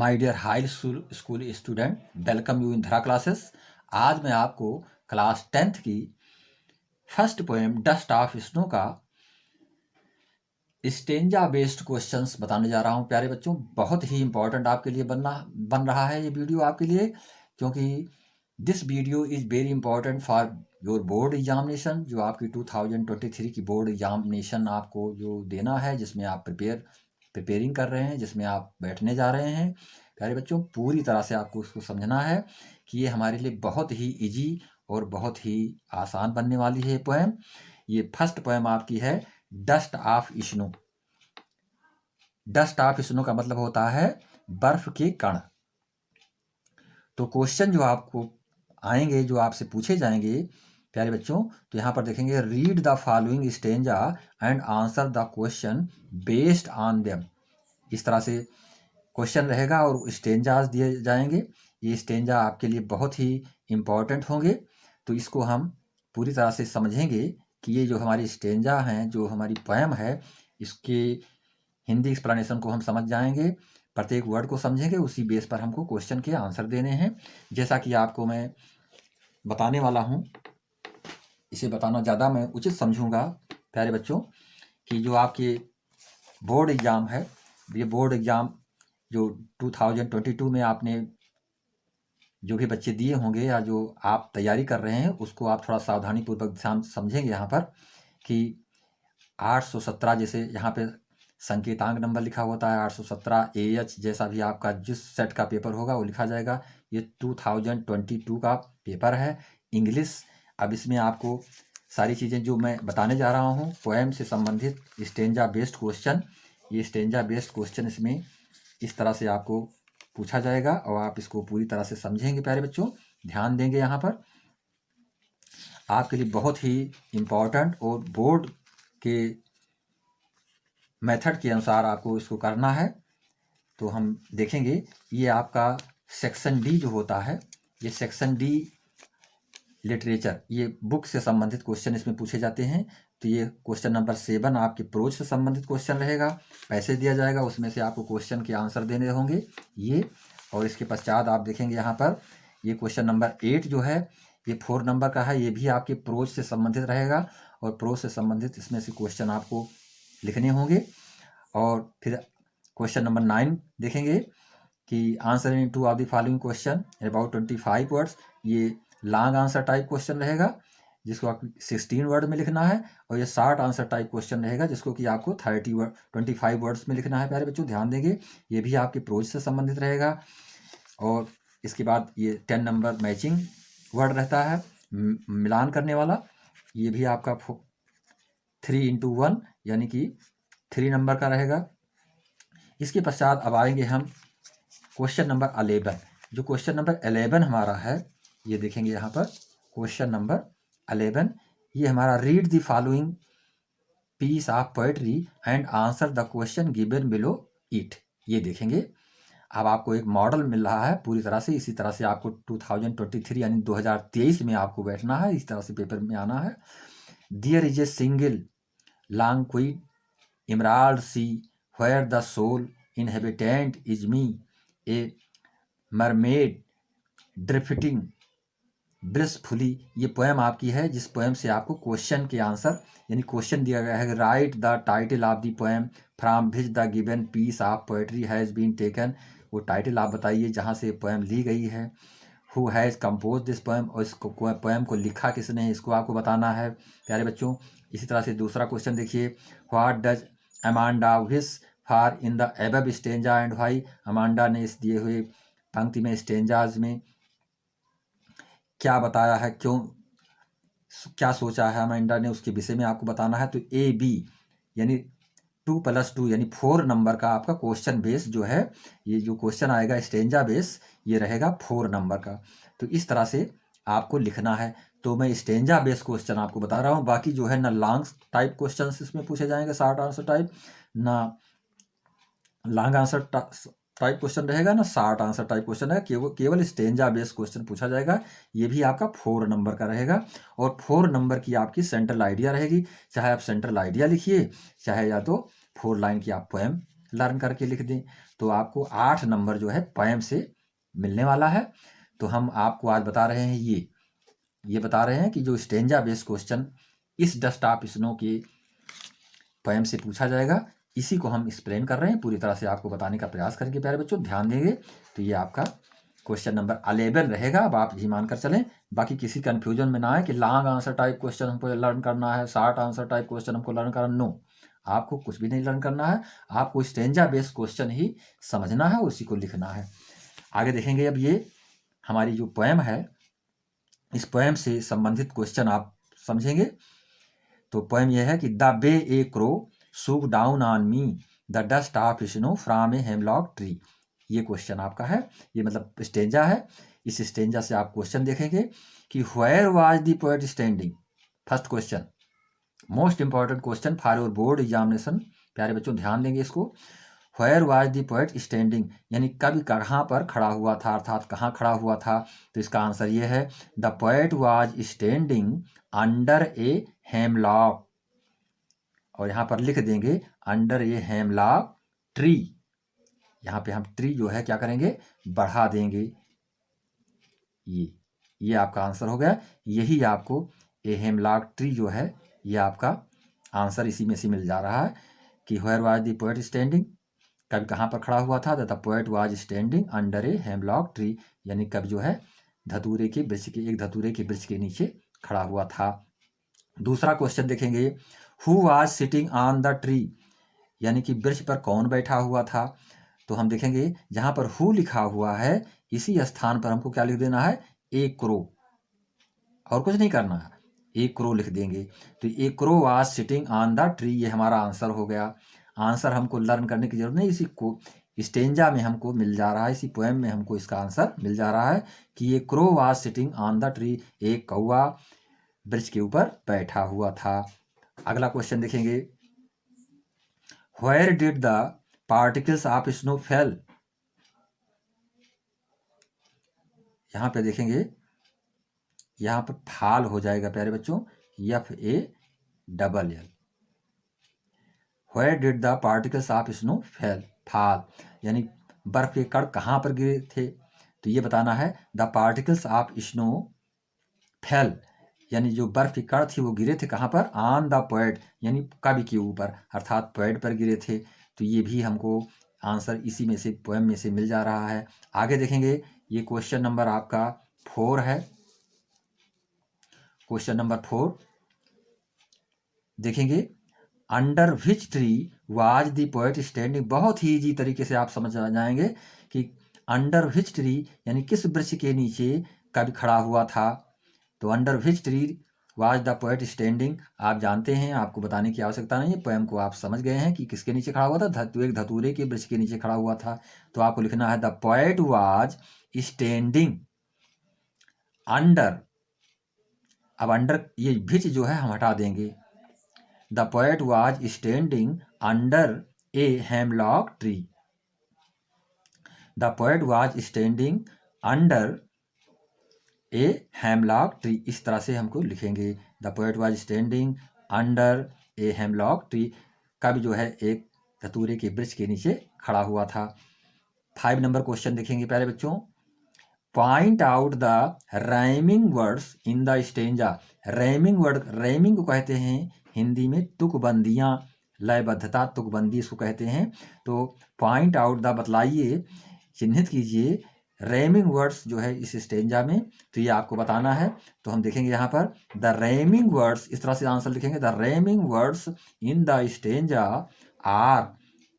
My dear high school student, welcome you in Dhara classes. आज मैं आपको क्लास 10th की first poem dust of snow का stanza based questions बताने जा रहा हूं। प्यारे बच्चों, बहुत ही इंपॉर्टेंट आपके लिए बन रहा है ये वीडियो आपके लिए, क्योंकि this video is very important for your board examination. जो आपकी 2023 की बोर्ड एग्जामिनेशन आपको जो देना है, जिसमें आप प्रिपेयरिंग कर रहे हैं, जिसमें आप बैठने जा रहे हैं। प्यारे बच्चों, पूरी तरह से आपको उसको समझना है कि ये हमारे लिए बहुत ही इजी और बहुत ही आसान बनने वाली है पोएम। ये फर्स्ट पोएम आपकी है dust of snow. Dust of snow का मतलब होता है बर्फ के कण। तो क्वेश्चन जो आपको आएंगे, जो आपसे पूछे जाएंगे प्यारे बच्चों, तो यहाँ पर देखेंगे read the following stanza and answer the question based on them. इस तरह से क्वेश्चन रहेगा और स्टेंजाज दिए जाएंगे। ये स्टेंजा आपके लिए बहुत ही इम्पॉर्टेंट होंगे, तो इसको हम पूरी तरह से समझेंगे कि ये जो हमारी स्टेंजा हैं, जो हमारी पोएम है, इसके हिंदी एक्सप्लेनेशन को हम समझ जाएंगे, प्रत्येक वर्ड को समझेंगे, उसी बेस पर हमको क्वेश्चन के आंसर देने हैं। जैसा कि आपको मैं बताने वाला हूँ, इसे बताना ज़्यादा मैं उचित समझूंगा प्यारे बच्चों, कि जो आपके बोर्ड एग्ज़ाम है, ये बोर्ड एग्ज़ाम जो 2022 में आपने जो भी बच्चे दिए होंगे या जो आप तैयारी कर रहे हैं, उसको आप थोड़ा सावधानीपूर्वक ध्यान समझेंगे यहाँ पर कि 817 जैसे यहाँ पे संकेतांक नंबर लिखा होता है, 817 AH जैसा भी आपका जिस सेट का पेपर होगा वो लिखा जाएगा। ये 2022 का पेपर है इंग्लिश। अब इसमें आपको सारी चीज़ें जो मैं बताने जा रहा हूँ, पोएम से संबंधित स्टेंजा बेस्ड क्वेश्चन, ये स्टेंजा बेस्ड क्वेश्चन इसमें इस तरह से आपको पूछा जाएगा और आप इसको पूरी तरह से समझेंगे। प्यारे बच्चों, ध्यान देंगे, यहाँ पर आपके लिए बहुत ही इम्पॉर्टेंट और बोर्ड के मेथड के अनुसार आपको इसको करना है। तो हम देखेंगे, ये आपका सेक्शन डी जो होता है, ये सेक्शन डी लिटरेचर, ये बुक से संबंधित क्वेश्चन इसमें पूछे जाते हैं। तो ये क्वेश्चन नंबर 7 आपके प्रोज से संबंधित क्वेश्चन रहेगा, पैसे दिया जाएगा, उसमें से आपको क्वेश्चन के आंसर देने होंगे ये। और इसके पश्चात आप देखेंगे यहाँ पर ये क्वेश्चन नंबर 8 जो है, ये 4 नंबर का है, ये भी आपके प्रोज से संबंधित रहेगा और प्रोज से संबंधित इसमें से क्वेश्चन आपको लिखने होंगे। और फिर क्वेश्चन नंबर 9 देखेंगे कि answer in 2 of the following question about 25 words. ये लॉन्ग आंसर टाइप क्वेश्चन रहेगा, जिसको आप 16 वर्ड में लिखना है, और ये शॉर्ट आंसर टाइप क्वेश्चन रहेगा, जिसको कि आपको 25 वर्ड्स में लिखना है। प्यारे बच्चों, ध्यान देंगे, ये भी आपके प्रोज से संबंधित रहेगा। और इसके बाद ये 10 नंबर मैचिंग वर्ड रहता है, मिलान करने वाला, ये भी आपका 3x1 यानी कि 3 नंबर का रहेगा। इसके पश्चात अब आएंगे हम क्वेश्चन नंबर 11। जो क्वेश्चन नंबर 11 हमारा है, ये देखेंगे यहाँ पर क्वेश्चन नंबर 11, ये हमारा read the following piece of poetry and answer the question given below it. ये देखेंगे, अब आपको एक मॉडल मिल रहा है पूरी तरह से, इसी तरह से आपको 2023 यानी 2023 में आपको बैठना है, इस तरह से पेपर में आना है। There is a single long emerald sea where the sole inhabitant is me, a mermaid drifting blissfully। ये पोएम आपकी है, जिस पोएम से आपको क्वेश्चन के आंसर यानी क्वेश्चन दिया गया है, write the title of the poem from which the given piece of poetry has been taken. वो टाइटल आप बताइए जहाँ से पोएम ली गई है। Who has compose this poem, और इसको पोएम को लिखा किसने है, इसको आपको बताना है प्यारे बच्चों। इसी तरह से दूसरा क्वेश्चन देखिए, what does Amanda wish for in the above stanza and why. Amanda ने इस दिए हुए पंक्ति में स्टेंजाज में क्या बताया है, क्यों, क्या सोचा है अमांडा ने, उसके विषय में आपको बताना है। तो AB यानी 2+2 यानी 4 नंबर का आपका क्वेश्चन बेस जो है, ये जो क्वेश्चन आएगा स्टेंजा बेस, ये रहेगा 4 नंबर का। तो इस तरह से आपको लिखना है। तो मैं स्टेंजा बेस क्वेश्चन आपको बता रहा हूँ, बाकी जो है ना लॉन्ग टाइप क्वेश्चन इसमें पूछे जाएंगे, शॉर्ट आंसर टाइप, ना लॉन्ग आंसर टाइप क्वेश्चन रहेगा, ना शॉर्ट आंसर टाइप क्वेश्चन है, केवल स्टेंजा बेस क्वेश्चन पूछा जाएगा। ये भी आपका 4 नंबर का रहेगा और 4 नंबर की आपकी सेंट्रल आइडिया रहेगी। चाहे आप सेंट्रल आइडिया लिखिए, चाहे या तो 4 लाइन की आप पोएम लर्न करके लिख दें तो आपको 8 नंबर जो है पोएम से मिलने वाला है। तो हम आपको आज बता रहे हैं ये बता रहे हैं कि जो स्टेंजा बेस्ड क्वेश्चन इस डस्ट ऑफ स्नो के पोएम से पूछा जाएगा, इसी को हम एक्सप्लेन कर रहे हैं, पूरी तरह से आपको बताने का प्रयास करेंगे प्यारे बच्चों, ध्यान देंगे तो ये आपका क्वेश्चन नंबर 11 रहेगा। अब आप यही मानकर चलें, बाकी किसी कंफ्यूजन में ना आए कि लॉन्ग आंसर टाइप क्वेश्चन हमको लर्न करना है, शॉर्ट आंसर टाइप क्वेश्चन हमको लर्न करना, नो, आपको कुछ भी नहीं लर्न करना है, आपको स्टेंजा बेस्ड क्वेश्चन ही समझना है, उसी को लिखना है। आगे देखेंगे, अब ये हमारी जो पोएम है, इस पोएम से संबंधित क्वेश्चन आप समझेंगे। तो पोएम यह है कि the way a crow shook down on me the dust of snow from a hemlock tree. ये क्वेश्चन आपका है, ये मतलब स्टेंजा है। इस स्टेंजा से आप क्वेश्चन देखेंगे कि where was the poet standing. First question, most important question for your board examination, प्यारे बच्चों ध्यान देंगे इसको। Where was the poet standing यानी कवि कहाँ पर खड़ा हुआ था, अर्थात कहाँ खड़ा हुआ था। तो इसका आंसर ये है, the poet was standing under a hemlock, और यहाँ पर लिख देंगे अंडर ए हेमलॉक ट्री। यहाँ पे हम ट्री जो है क्या करेंगे, बढ़ा देंगे। ये आपका आंसर हो गया। यही आपको ए हेमलॉक ट्री जो है, ये आपका आंसर इसी में से मिल जा रहा है कि where was the poet standing, कवि कहाँ पर खड़ा हुआ था। The poet was standing under A hemlock tree, यानी कवि जो है धतूरे के वृक्ष के, एक धतूरे के वृक्ष के नीचे खड़ा हुआ था। दूसरा क्वेश्चन देखेंगे, who was sitting on the tree, यानी कि वृक्ष पर कौन बैठा हुआ था। तो हम देखेंगे जहाँ पर हु लिखा हुआ है, इसी स्थान पर हमको क्या लिख देना है, ए क्रो, और कुछ नहीं करना है, ए क्रो लिख देंगे। तो a crow was sitting on the tree, ये हमारा आंसर हो गया। आंसर हमको लर्न करने की जरूरत नहीं, इसी को स्टेंजा में हमको मिल जा रहा है, इसी पोएम में हमको इसका आंसर मिल जा रहा है कि ये crow was sitting on the tree, एक कौवा वृक्ष के ऊपर बैठा हुआ था। अगला क्वेश्चन देखेंगे, where did the particles of snow fail. यहां पे देखेंगे, यहां पर फाल हो जाएगा प्यारे बच्चों, FALL। Where did the particles of snow fell, fall यानी बर्फ के कण कहां पर गिरे थे। तो ये बताना है, the particles of snow fail यानी जो बर्फ की कण थी वो गिरे थे कहाँ पर, ऑन द पोएट यानी कवि के ऊपर, अर्थात पोएट पर गिरे थे। तो ये भी हमको आंसर इसी में से, पोएम में से मिल जा रहा है। आगे देखेंगे, ये क्वेश्चन नंबर आपका 4 है। क्वेश्चन नंबर 4 देखेंगे, under which tree was the poet standing. बहुत ही इजी तरीके से आप समझ जाएंगे कि अंडर विच ट्री यानी किस वृक्ष के नीचे कवि खड़ा हुआ था। तो under which tree was the poet standing, आप जानते हैं, आपको बताने की आवश्यकता नहीं है, पोएम को आप समझ गए हैं कि किसके नीचे खड़ा हुआ था, एक धतूरे के वृक्ष के नीचे खड़ा हुआ था। तो आपको लिखना है, the poet was standing under, अब अंडर ये विच जो है हम हटा देंगे, the poet was standing under A hemlock tree, the poet was standing under A hemlock tree, इस तरह से हमको लिखेंगे, the poet was standing under A hemlock tree, कवि जो है एक धतूरे के वृक्ष के नीचे खड़ा हुआ था। 5 नंबर क्वेश्चन देखेंगे प्यारे बच्चों, point out the rhyming words in the stanza. Rhyming word, rhyming को कहते हैं हिंदी में तुकबंदियाँ, लयबद्धता, तुकबंदी इसको कहते हैं। तो पॉइंट आउट द, बतलाइए, चिन्हित कीजिए रैमिंग वर्ड्स जो है इस स्टेंजा में। तो ये आपको बताना है। तो हम देखेंगे यहाँ पर, द रैमिंग वर्ड्स, इस तरह से आंसर लिखेंगे, the rhyming words in the stanza are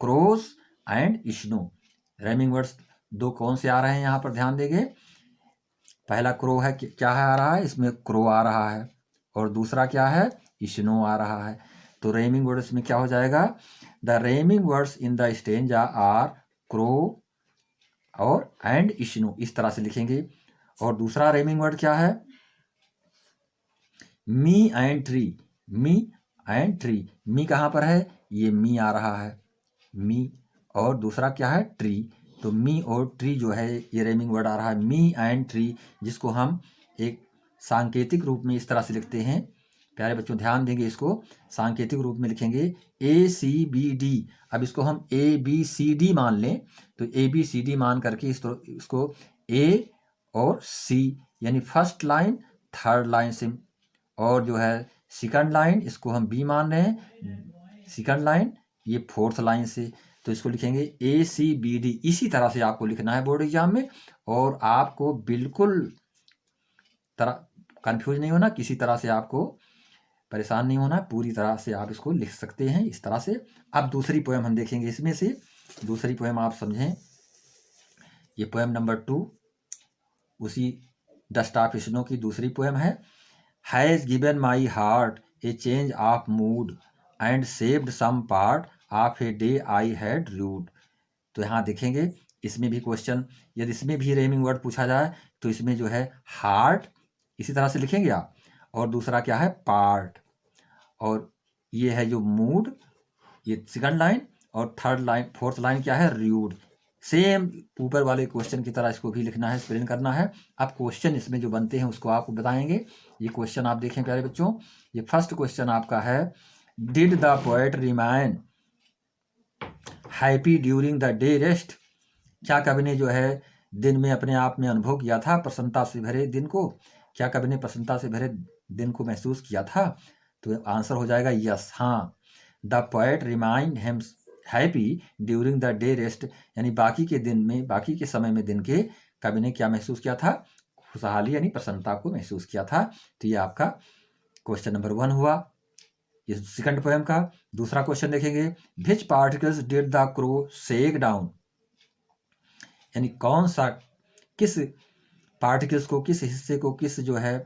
crows and snow. Rhyming words दो कौन से आ रहे हैं यहाँ पर ध्यान देंगे, पहला क्रो है, क्या है आ रहा है इसमें, क्रो आ रहा है, और दूसरा क्या है, स्नो आ रहा है। तो रैमिंग वर्ड्स में क्या हो जाएगा, the rhyming words in the stanza are crow और एंड स्नो, इस तरह से लिखेंगे। और दूसरा रेमिंग वर्ड क्या है, me and tree, me and tree, me कहाँ पर है, ये मी आ रहा है, मी, और दूसरा क्या है, ट्री। तो मी और ट्री जो है ये रेमिंग वर्ड आ रहा है, मी एंड ट्री, जिसको हम एक सांकेतिक रूप में इस तरह से लिखते हैं, प्यारे बच्चों ध्यान देंगे, इसको सांकेतिक रूप में लिखेंगे ACBD। अब इसको हम ABCD मान लें तो ABCD मान करके इसको A और C यानी फर्स्ट लाइन थर्ड लाइन से, और जो है सेकंड लाइन इसको हम B मान रहे हैं, सेकंड लाइन ये फोर्थ लाइन से, तो इसको लिखेंगे ACBD। इसी तरह से आपको लिखना है बोर्ड एग्जाम में, और आपको बिल्कुल तरह कंफ्यूज नहीं होना, किसी तरह से आपको परेशान नहीं होना, पूरी तरह से आप इसको लिख सकते हैं इस तरह से। अब दूसरी पोएम हम देखेंगे, इसमें से दूसरी पोएम आप समझें, ये पोएम नंबर 2 उसी डस्ट ऑफ स्नो की दूसरी पोएम है। Has given my heart a change of mood and saved some part of a day I had rued. तो यहाँ देखेंगे इसमें भी क्वेश्चन, यदि इसमें भी रेमिंग वर्ड पूछा जाए तो इसमें जो है हार्ट इसी तरह से लिखेंगे आप, और दूसरा क्या है पार्ट, और ये है जो मूड ये सेकंड लाइन, और थर्ड लाइन फोर्थ लाइन क्या है रूड। सेम ऊपर वाले क्वेश्चन की तरह इसको भी लिखना है, स्पेलिंग करना है। अब क्वेश्चन इसमें जो बनते हैं उसको आपको बताएंगे। ये क्वेश्चन आप देखें प्यारे बच्चों, ये फर्स्ट क्वेश्चन आपका है, did the poet remain happy during the day rest. क्या कवि ने जो है दिन में अपने आप में अनुभव किया था प्रसन्नता से भरे दिन को, क्या कवि ने प्रसन्नता से भरे दिन को महसूस किया था? तो आंसर हो जाएगा यस, हाँ। The poet remind him happy during the day rest, यानी बाकी के दिन में, बाकी के समय में दिन के कवि ने क्या महसूस किया था? खुशहाली यानी प्रसन्नता को महसूस किया था। तो ये आपका क्वेश्चन नंबर 1 हुआ ये सेकंड पोएम का। दूसरा क्वेश्चन देखेंगे, which particles did the crow shake down, यानी कौन सा, किस पार्टिकल्स को, किस हिस्से को, किस जो है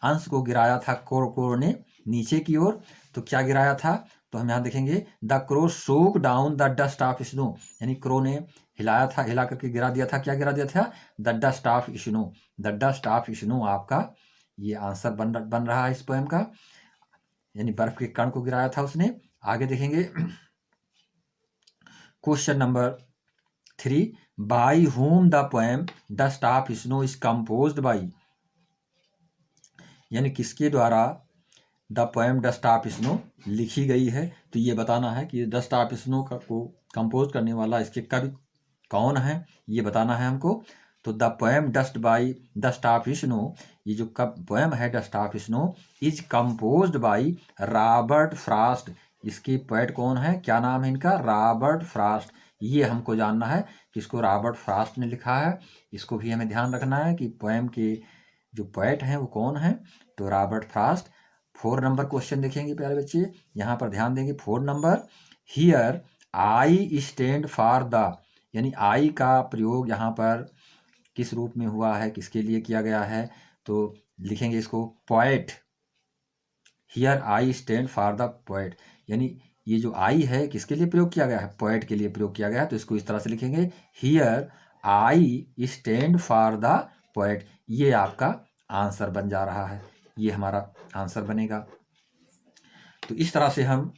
अंश को गिराया था क्रो ने नीचे की ओर। तो क्या गिराया था? तो हम यहाँ देखेंगे द क्रो शोक down the dust of snow, यानी क्रो ने हिलाया था, हिला करके गिरा दिया था। क्या गिरा दिया था? The dust of snow. The dust of snow आपका ये आंसर बन रहा है इस पोएम का, यानी बर्फ के कण को गिराया था उसने। आगे देखेंगे question number 3, by home the poem dust of snow is composed by, यानी किसके द्वारा the poem dust of snow लिखी गई है। तो ये बताना है कि डस्ट ऑफ स्नो को कंपोज करने वाला इसके कवि कौन है, ये बताना है हमको। तो the poem dust of snow, ये जो पोएम है dust of snow is composed by Robert Frost. इसके पोएट कौन है, क्या नाम है इनका? Robert Frost. ये हमको जानना है कि इसको रॉबर्ट फ्रॉस्ट ने लिखा है। इसको भी हमें ध्यान रखना है कि पोएम के जो पोएट हैं वो कौन है, तो रॉबर्ट फ्रॉस्ट। 4 नंबर क्वेश्चन देखेंगे प्यारे बच्चे, यहाँ पर ध्यान देंगे। 4 number, here I stand for the, यानी आई का प्रयोग यहाँ पर किस रूप में हुआ है, किसके लिए किया गया है? तो लिखेंगे इसको poet. Here I stand for the poet, यानी ये जो आई है किसके लिए प्रयोग किया गया है? पोएट के लिए प्रयोग किया गया है। तो इसको इस तरह से लिखेंगे, here I stand for the poet. ये आपका आंसर बन जा रहा है, ये हमारा आंसर बनेगा। तो इस तरह से हम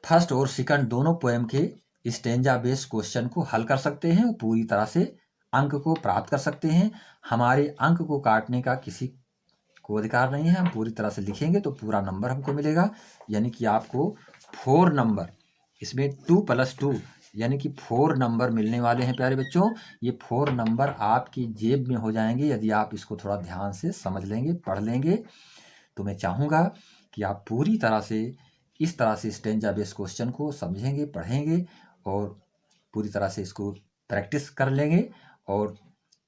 फर्स्ट और सेकंड दोनों पोएम के स्टेंजा बेस्ड क्वेश्चन को हल कर सकते हैं और पूरी तरह से अंक को प्राप्त कर सकते हैं। हमारे अंक को काटने का किसी को अधिकार नहीं है, हम पूरी तरह से लिखेंगे तो पूरा नंबर हमको मिलेगा, यानी कि आपको 4 नंबर, इसमें 2 + 2 यानी कि 4 नंबर मिलने वाले हैं प्यारे बच्चों। ये 4 नंबर आपकी जेब में हो जाएंगे यदि आप इसको थोड़ा ध्यान से समझ लेंगे, पढ़ लेंगे। तो मैं चाहूँगा कि आप पूरी तरह से इस तरह से स्टेंजा बेस्ड क्वेश्चन को समझेंगे, पढ़ेंगे और पूरी तरह से इसको प्रैक्टिस कर लेंगे। और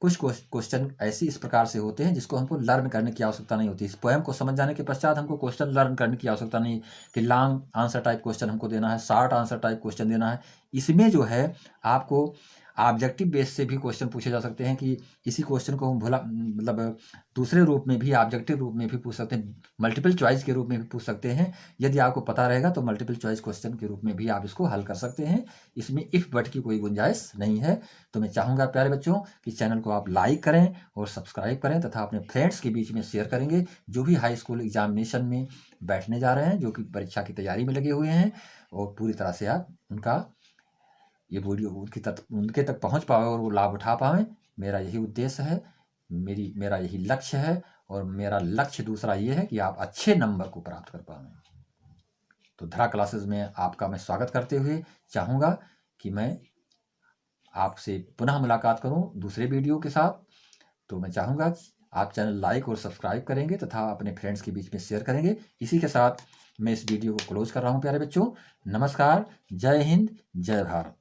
कुछ क्वेश्चन ऐसे इस प्रकार से होते हैं जिसको हमको लर्न करने की आवश्यकता नहीं होती। इस पोएम को समझ जाने के पश्चात हमको क्वेश्चन लर्न करने की आवश्यकता नहीं कि लॉन्ग आंसर टाइप क्वेश्चन हमको देना है, शॉर्ट आंसर टाइप क्वेश्चन देना है। इसमें जो है आपको ऑब्जेक्टिव बेस से भी क्वेश्चन पूछे जा सकते हैं कि इसी क्वेश्चन को हम मतलब दूसरे रूप में भी, ऑब्जेक्टिव रूप में भी पूछ सकते हैं, मल्टीपल चॉइस के रूप में भी पूछ सकते हैं। यदि आपको पता रहेगा तो मल्टीपल चॉइस क्वेश्चन के रूप में भी आप इसको हल कर सकते हैं। इसमें इफ बट की कोई गुंजाइश नहीं है। तो मैं चाहूँगा प्यारे बच्चों कि चैनल को आप लाइक करें और सब्सक्राइब करें तथा अपने फ्रेंड्स के बीच में शेयर करेंगे जो भी हाई स्कूल एग्जामिनेशन में बैठने जा रहे हैं, जो कि परीक्षा की तैयारी में लगे हुए हैं, और पूरी तरह से आप उनका ये वीडियो उनके तक पहुंच पाए और वो लाभ उठा पाएँ। मेरा यही उद्देश्य है, मेरा यही लक्ष्य है। और मेरा लक्ष्य दूसरा ये है कि आप अच्छे नंबर को प्राप्त कर पाएँ। तो धरा क्लासेस में आपका मैं स्वागत करते हुए चाहूँगा कि मैं आपसे पुनः मुलाकात करूं दूसरे वीडियो के साथ। तो मैं चाहूँगा आप चैनल लाइक और सब्सक्राइब करेंगे तथा अपने फ्रेंड्स के बीच में शेयर करेंगे। इसी के साथ मैं इस वीडियो को क्लोज कर रहा हूँ प्यारे बच्चों। नमस्कार, जय हिंद, जय भारत।